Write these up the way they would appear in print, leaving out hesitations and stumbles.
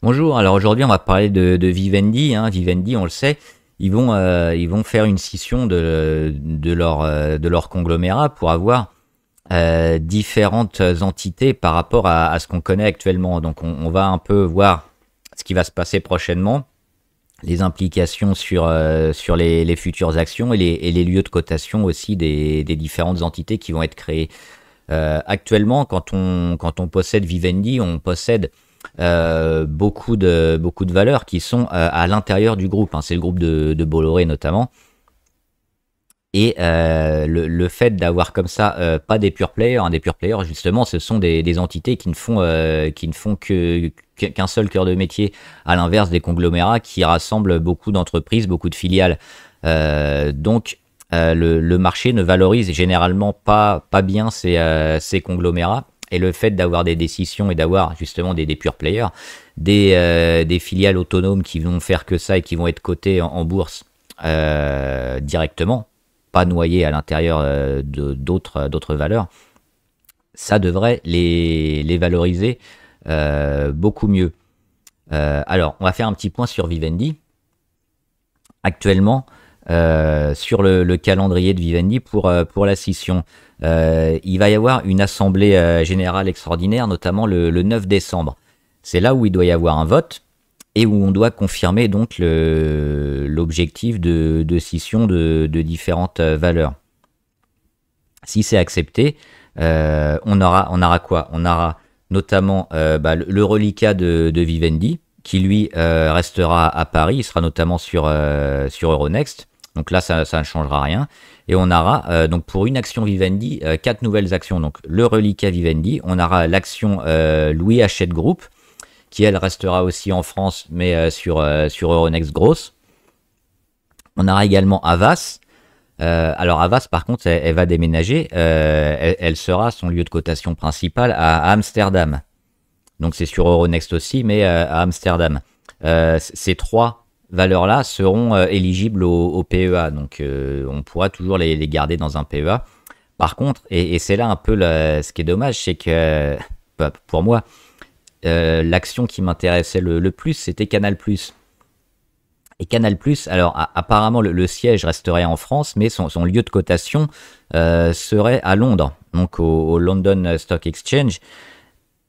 Bonjour, alors aujourd'hui on va parler de Vivendi, hein. Vivendi, on le sait, ils vont faire une scission de leur conglomérat pour avoir différentes entités par rapport à ce qu'on connaît actuellement. Donc on va un peu voir ce qui va se passer prochainement, les implications sur les futures actions et les lieux de cotation aussi des différentes entités qui vont être créées. Actuellement, quand on possède Vivendi, on possède beaucoup de valeurs qui sont à l'intérieur du groupe, hein. C'est le groupe de Bolloré notamment. Et le fait d'avoir comme ça, pas des pure players, hein. Des pure players justement, ce sont des entités qui ne font qu'un seul cœur de métier, à l'inverse des conglomérats qui rassemblent beaucoup d'entreprises, beaucoup de filiales. Donc le marché ne valorise généralement pas bien ces conglomérats. Et le fait d'avoir des décisions et d'avoir justement des pure players, des filiales autonomes qui vont faire que ça et qui vont être cotées en bourse directement, pas noyées à l'intérieur d'autres valeurs, ça devrait les valoriser beaucoup mieux. Alors, on va faire un petit point sur Vivendi. Actuellement, sur le calendrier de Vivendi pour la scission. Il va y avoir une assemblée générale extraordinaire, notamment le 9 décembre. C'est là où il doit y avoir un vote et où on doit confirmer donc l'objectif de scission de différentes valeurs. Si c'est accepté, on aura quoi? On aura notamment le reliquat de Vivendi, qui lui restera à Paris. Il sera notamment sur Euronext. Donc là, ça ne changera rien. Et on aura, donc pour une action Vivendi, 4 nouvelles actions. Donc le reliquat Vivendi, on aura l'action Louis Hachette Group, qui elle restera aussi en France, mais sur Euronext Gross. On aura également Havas. Alors Havas, par contre, elle va déménager. Elle sera son lieu de cotation principal à Amsterdam. Donc c'est sur Euronext aussi, mais à Amsterdam. Ces trois valeurs-là seront éligibles au PEA, donc on pourra toujours les garder dans un PEA. Par contre, et c'est là un peu ce qui est dommage, c'est que pour moi, l'action qui m'intéressait le plus, c'était Canal+. Et Canal+, alors apparemment le siège resterait en France, mais son lieu de cotation serait à Londres, donc au London Stock Exchange.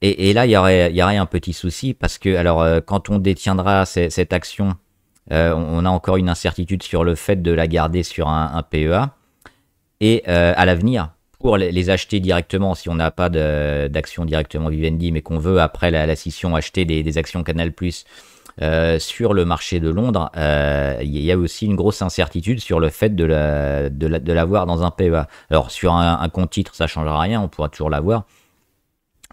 Et là, il y aurait un petit souci, parce que alors quand on détiendra cette action, on a encore une incertitude sur le fait de la garder sur un PEA. Et à l'avenir, pour les acheter directement, si on n'a pas d'action directement Vivendi, mais qu'on veut, après la scission, acheter des actions Canal+, sur le marché de Londres, il y a aussi une grosse incertitude sur le fait de l'avoir dans un PEA. Alors, sur un compte titre, ça ne changera rien, on pourra toujours l'avoir.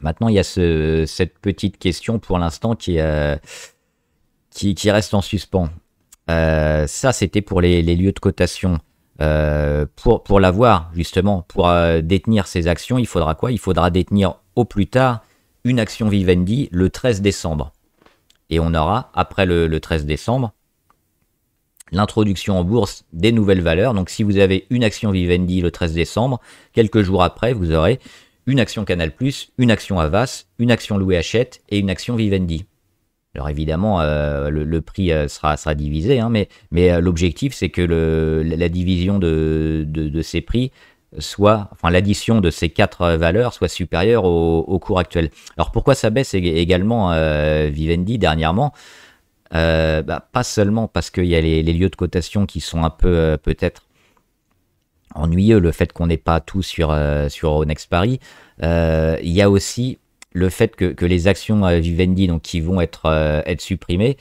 Maintenant, il y a cette petite question pour l'instant qui reste en suspens. Ça, c'était pour les lieux de cotation. Pour l'avoir, justement, pour détenir ces actions, il faudra quoi? Il faudra détenir au plus tard une action Vivendi le 13 décembre. Et on aura, après le 13 décembre, l'introduction en bourse des nouvelles valeurs. Donc si vous avez une action Vivendi le 13 décembre, quelques jours après, vous aurez une action Canal+, une action Havas, une action Louis Hachette et une action Vivendi. Alors évidemment, le prix sera divisé, hein, mais l'objectif, c'est que la division de ces prix soit, enfin l'addition de ces quatre valeurs soit supérieure au cours actuel. Alors pourquoi ça baisse également Vivendi dernièrement? Pas seulement parce qu'il y a les lieux de cotation qui sont un peu peut-être ennuyeux, le fait qu'on n'ait pas tout sur Euronext Paris. Il y a aussi le fait que les actions Vivendi, donc, qui vont être supprimées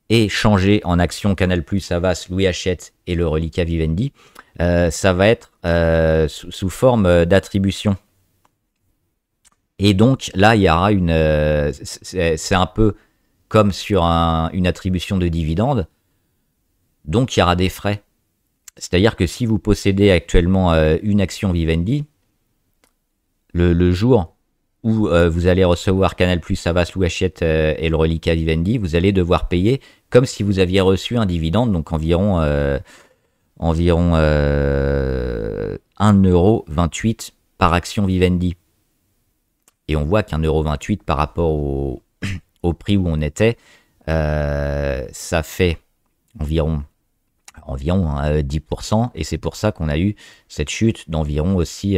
et changées en actions Canal+, Havas, Louis Hachette et le reliquat Vivendi, ça va être sous forme d'attribution. Et donc là, il y aura c'est un peu comme sur une attribution de dividendes. Donc il y aura des frais. C'est-à-dire que si vous possédez actuellement une action Vivendi, le jour où vous allez recevoir Canal+, Havas, Louis Hachette et le reliquat Vivendi, vous allez devoir payer comme si vous aviez reçu un dividende, donc environ 1,28 € par action Vivendi. Et on voit qu'1,28 € par rapport au prix où on était, ça fait environ 10%, et c'est pour ça qu'on a eu cette chute d'environ aussi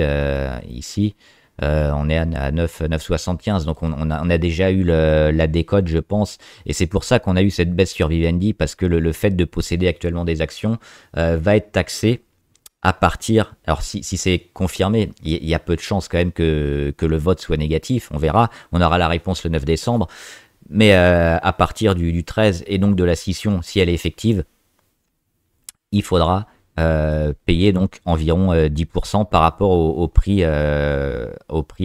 ici. On est à 9,75, donc on a déjà eu la décote, je pense, et c'est pour ça qu'on a eu cette baisse sur Vivendi, parce que le fait de posséder actuellement des actions va être taxé à partir, alors si c'est confirmé, il y a peu de chances quand même que le vote soit négatif, on verra, on aura la réponse le 9 décembre, mais à partir du 13 et donc de la scission, si elle est effective, il faudra payer donc environ 10% par rapport au prix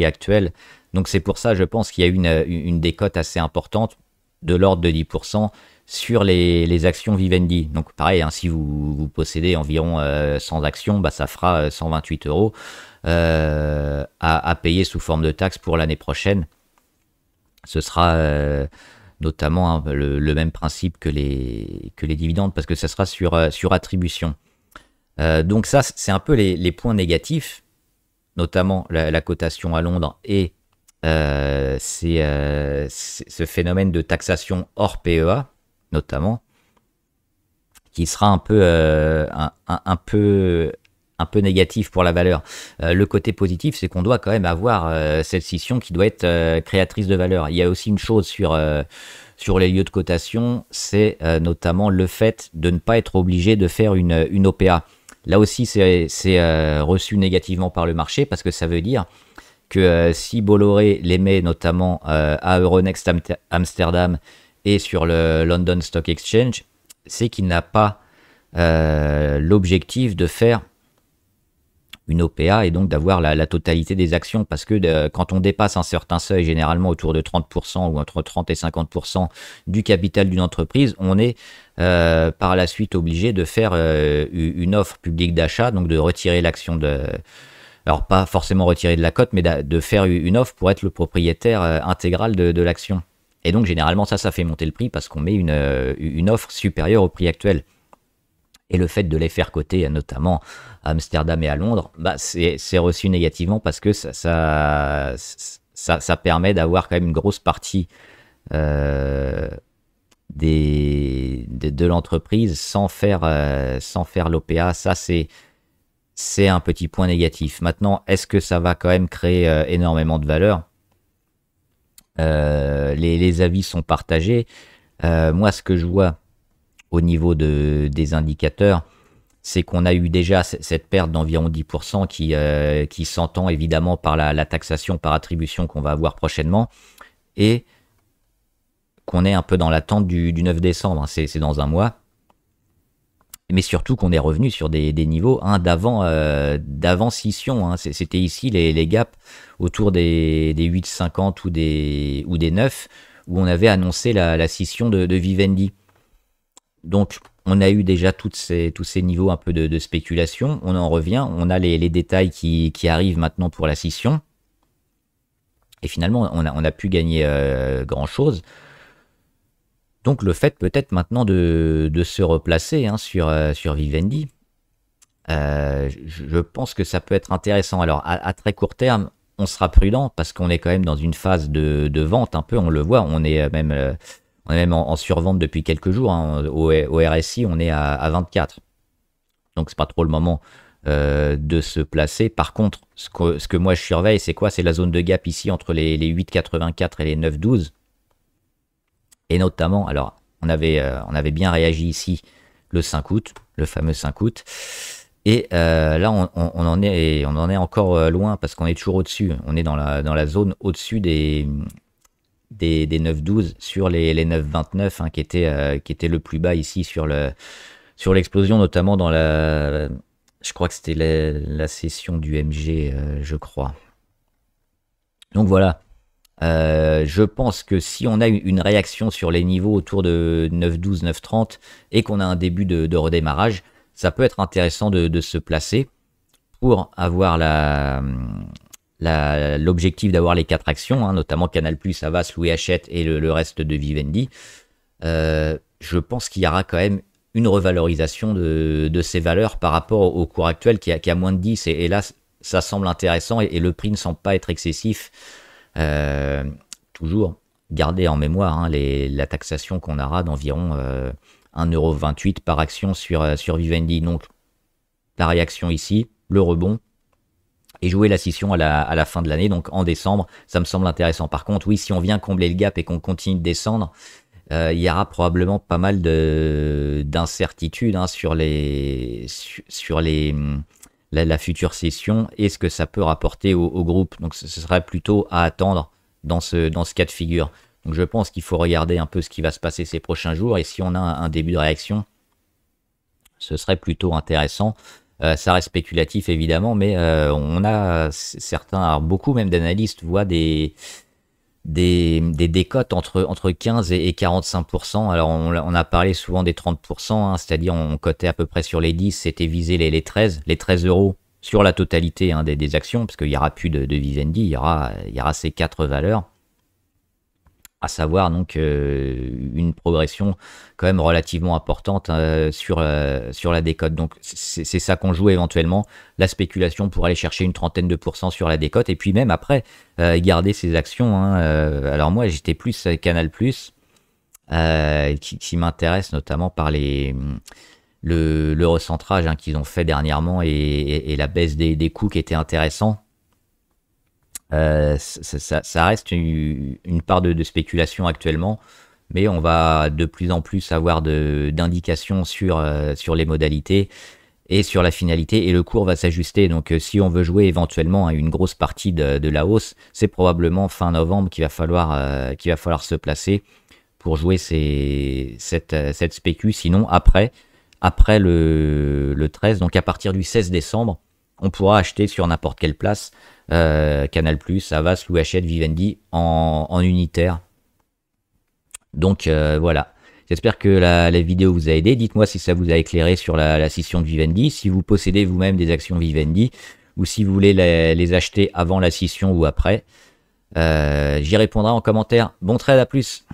actuel. Donc c'est pour ça, je pense qu'il y a une décote assez importante de l'ordre de 10% sur les actions Vivendi. Donc pareil, hein, si vous possédez environ 100 actions, ça fera 128 € à payer sous forme de taxe pour l'année prochaine. Ce sera notamment hein, le même principe que les dividendes, parce que ça sera sur attribution. Donc ça, c'est un peu les points négatifs, notamment la cotation à Londres et ce phénomène de taxation hors PEA, notamment, qui sera un peu négatif pour la valeur. Le côté positif, c'est qu'on doit quand même avoir cette scission qui doit être créatrice de valeur. Il y a aussi une chose sur les lieux de cotation, c'est notamment le fait de ne pas être obligé de faire une OPA. Là aussi, c'est reçu négativement par le marché, parce que ça veut dire que si Bolloré l'émet notamment à Euronext Amsterdam et sur le London Stock Exchange, c'est qu'il n'a pas l'objectif de faire une OPA et donc d'avoir la totalité des actions, parce que quand on dépasse un certain seuil, généralement autour de 30% ou entre 30 et 50% du capital d'une entreprise, on est par la suite obligé de faire une offre publique d'achat, donc de retirer l'action alors pas forcément retirer de la cote, mais de faire une offre pour être le propriétaire intégral de l'action. Et donc généralement ça fait monter le prix, parce qu'on met une offre supérieure au prix actuel. Et le fait de les faire coter, notamment à Amsterdam et à Londres, c'est reçu négativement, parce que ça permet d'avoir quand même une grosse partie de l'entreprise sans faire l'OPA. Ça, c'est un petit point négatif. Maintenant, est-ce que ça va quand même créer énormément de valeur? Les avis sont partagés. Moi, ce que je vois au niveau des indicateurs, c'est qu'on a eu déjà cette perte d'environ 10% qui s'entend évidemment par la taxation par attribution qu'on va avoir prochainement, et qu'on est un peu dans l'attente du 9 décembre, hein, c'est dans un mois, mais surtout qu'on est revenu sur des niveaux d'avant scission. Hein. C'était ici les gaps autour des 8,50 ou des 9, où on avait annoncé la scission de Vivendi. Donc, on a eu déjà tous ces niveaux un peu de spéculation. On en revient. On a les détails qui arrivent maintenant pour la scission. Et finalement, on a pu gagner grand-chose. Donc, le fait peut-être maintenant de se replacer hein, sur Vivendi, je pense que ça peut être intéressant. Alors, à très court terme, on sera prudent, parce qu'on est quand même dans une phase de vente un peu. On le voit, on est même en survente depuis quelques jours. Hein. Au RSI, on est à 24. Donc, c'est pas trop le moment de se placer. Par contre, ce que moi je surveille, c'est quoi? C'est la zone de gap ici entre les 8,84 et les 9,12. Et notamment, alors, on avait bien réagi ici le 5 août, le fameux 5 août. Et là, on en est encore loin, parce qu'on est toujours au-dessus. On est dans la zone au-dessus des 9,12 sur les 9,29 hein, qui était le plus bas ici sur l'explosion, notamment dans je crois que c'était la session du MG, je crois. Donc voilà, je pense que si on a une réaction sur les niveaux autour de 9,12, 9,30 et qu'on a un début de redémarrage, ça peut être intéressant de se placer pour avoir l'objectif d'avoir les 4 actions, hein, notamment Canal+, Havas, Louis Hachette et le reste de Vivendi. Je pense qu'il y aura quand même une revalorisation de ces valeurs par rapport au cours actuel qui a moins de 10, et là ça semble intéressant, et le prix ne semble pas être excessif toujours. Gardez en mémoire hein, la taxation qu'on aura d'environ 1,28 € par action sur Vivendi. Donc la réaction ici, le rebond, et jouer la scission à la fin de l'année, donc en décembre, ça me semble intéressant. Par contre, oui, si on vient combler le gap et qu'on continue de descendre, il y aura probablement pas mal d'incertitudes hein, sur la future session et ce que ça peut rapporter au groupe. Donc ce serait plutôt à attendre dans ce cas de figure. Donc je pense qu'il faut regarder un peu ce qui va se passer ces prochains jours, et si on a un début de réaction, ce serait plutôt intéressant. Ça reste spéculatif évidemment, mais on a certains, alors beaucoup même d'analystes voient des décotes entre 15 et 45%. Alors on a parlé souvent des 30%, hein, c'est-à-dire on cotait à peu près sur les 10, c'était viser les 13 € sur la totalité hein, des actions, parce qu'il n'y aura plus de Vivendi, il y aura ces 4 valeurs. À savoir donc une progression quand même relativement importante sur la décote. Donc c'est ça qu'on joue éventuellement, la spéculation pour aller chercher une trentaine de pourcents sur la décote, et puis même après garder ces actions. Hein, alors moi j'étais plus Canal+, qui m'intéresse notamment par le recentrage hein, qu'ils ont fait dernièrement, et la baisse des coûts qui était intéressant. Ça reste une part de spéculation actuellement, mais on va de plus en plus avoir d'indications sur les modalités et sur la finalité, et le cours va s'ajuster. Donc si on veut jouer éventuellement à une grosse partie de la hausse, c'est probablement fin novembre qu'il va falloir se placer pour jouer cette spécu. Sinon après le 13, donc à partir du 16 décembre, on pourra acheter sur n'importe quelle place Canal+, Havas, Louis Hachette, Vivendi en unitaire. Donc voilà, j'espère que la vidéo vous a aidé. Dites-moi si ça vous a éclairé sur la scission de Vivendi, si vous possédez vous-même des actions Vivendi, ou si vous voulez les acheter avant la scission ou après. J'y répondrai en commentaire. Bon trade, à plus.